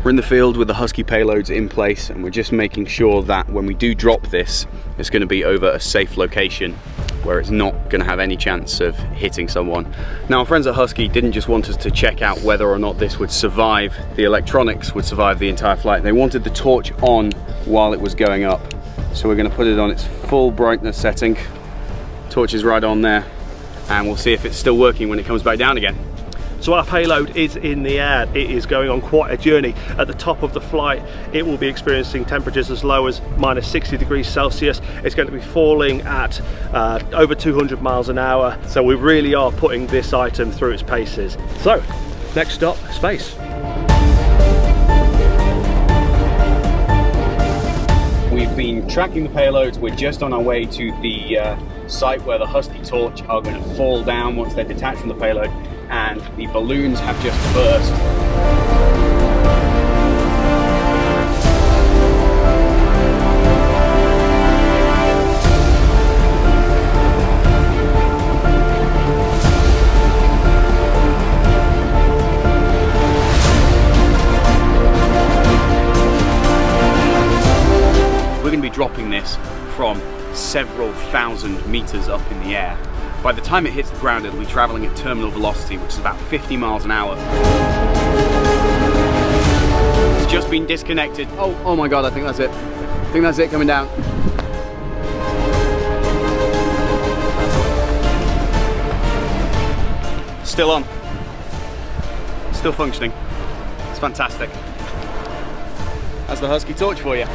We're in the field with the Husky payloads in place, and we're just making sure that when we do drop this, it's going to be over a safe location where it's not going to have any chance of hitting someone. Now, our friends at Husky didn't just want us to check out whether or not this would survive, the electronics would survive the entire flight. They wanted the torch on while it was going up. So we're going to put it on its full brightness setting. Torch is right on there, and we'll see if it's still working when it comes back down again. So our payload is in the air. It is going on quite a journey. At the top of the flight, it will be experiencing temperatures as low as -60°C. It's going to be falling at over 200 miles an hour. So we really are putting this item through its paces. So, next stop, space. We've been tracking the payloads. We're just on our way to the site where the Husky torch are going to fall down once they're detached from the payload, and the balloons have just burst. We're going to be dropping this from several thousand meters up in the air. By the time it hits the ground, it'll be traveling at terminal velocity, which is about 50 miles an hour. It's just been disconnected. Oh my God, I think that's it. I think that's it coming down. Still on. Still functioning. It's fantastic. That's the Husky torch for you.